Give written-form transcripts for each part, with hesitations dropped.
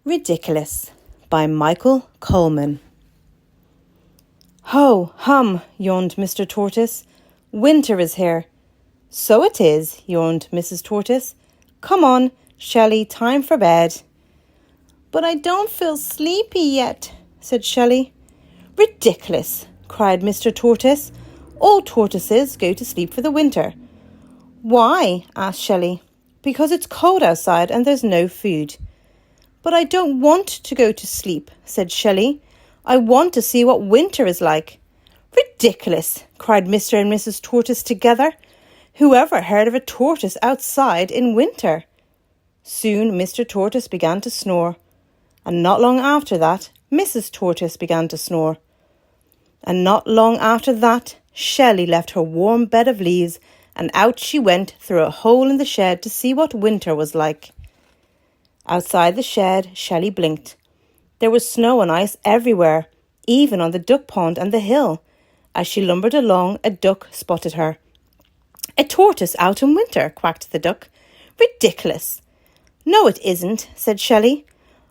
Ridiculous by Michael Coleman. Ho, hum, yawned Mr. Tortoise. Winter is here. So it is, yawned Mrs. Tortoise. Come on, Shelley, time for bed. But I don't feel sleepy yet, said Shelley. Ridiculous, cried Mr. Tortoise. All tortoises go to sleep for the winter. Why? Asked Shelley. Because it's cold outside and there's no food. But I don't want to go to sleep, said Shelley. I want to see what winter is like. Ridiculous, cried Mr. and Mrs. Tortoise together. Whoever heard of a tortoise outside in winter? Soon Mr. Tortoise began to snore, and not long after that, Mrs. Tortoise began to snore. And not long after that, Shelley left her warm bed of leaves, and out she went through a hole in the shed to see what winter was like. Outside the shed, Shelley blinked. There was snow and ice everywhere, even on the duck pond and the hill. As she lumbered along, a duck spotted her. A tortoise out in winter, quacked the duck. Ridiculous. No, it isn't, said Shelley.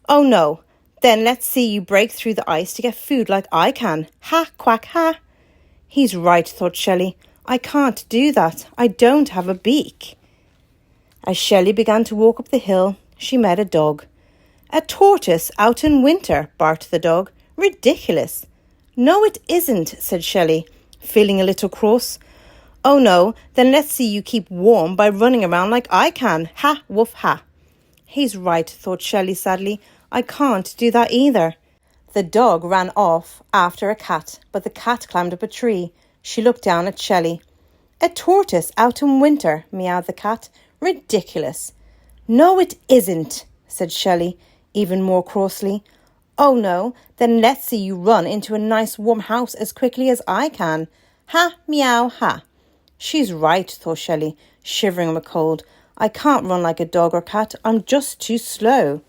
Oh, no. Then let's see you break through the ice to get food like I can. Ha, quack, ha. He's right, thought Shelley. I can't do that. I don't have a beak. As Shelley began to walk up the hill, she met a dog. A tortoise out in winter, barked the dog. Ridiculous. No, it isn't, said Shelley, feeling a little cross. Oh, no, then let's see you keep warm by running around like I can. Ha, woof, ha. He's right, thought Shelley sadly. I can't do that either. The dog ran off after a cat, but the cat climbed up a tree. She looked down at Shelley. A tortoise out in winter, meowed the cat. Ridiculous. No, it isn't, said Shelley, even more crossly. Oh, no, then let's see you run into a nice warm house as quickly as I can. Ha, meow, ha. She's right, thought Shelley, shivering with cold. I can't run like a dog or cat. I'm just too slow.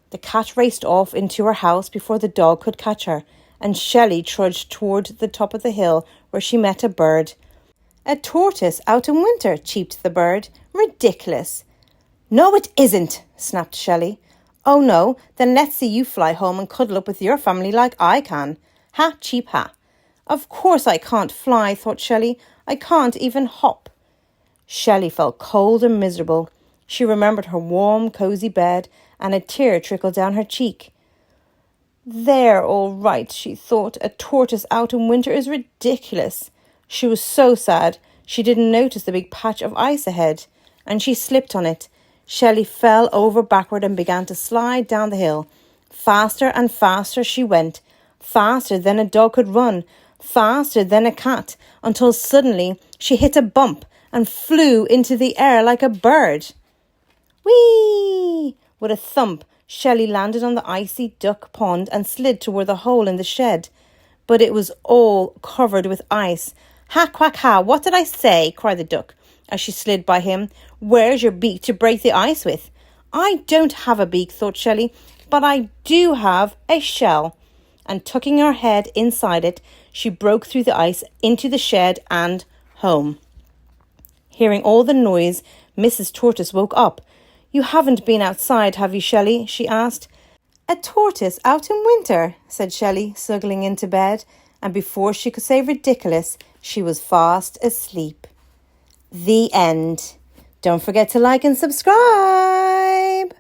The cat raced off into her house before the dog could catch her, and Shelley trudged toward the top of the hill where she met a bird. A tortoise out in winter, cheeped the bird. Ridiculous. No, it isn't, snapped Shelley. Oh, no, then let's see you fly home and cuddle up with your family like I can. Ha, cheep, ha. Of course I can't fly, thought Shelley. I can't even hop. Shelley felt cold and miserable. She remembered her warm, cosy bed, and a tear trickled down her cheek. They're all right, she thought. A tortoise out in winter is ridiculous. She was so sad she didn't notice the big patch of ice ahead, and she slipped on it. Shelley fell over backward and began to slide down the hill. Faster and faster she went, faster than a dog could run, faster than a cat, until suddenly she hit a bump and flew into the air like a bird. Whee! With a thump, Shelley landed on the icy duck pond and slid toward the hole in the shed. But it was all covered with ice. Ha, quack, ha, what did I say? Cried the duck as she slid by him. Where's your beak to break the ice with? I don't have a beak, thought Shelley, but I do have a shell. And tucking her head inside it, she broke through the ice into the shed and home. Hearing all the noise, Mrs. Tortoise woke up. You haven't been outside, have you, Shelley? She asked. A tortoise out in winter, said Shelley, snuggling into bed, and before she could say ridiculous, she was fast asleep. The end. Don't forget to like and subscribe.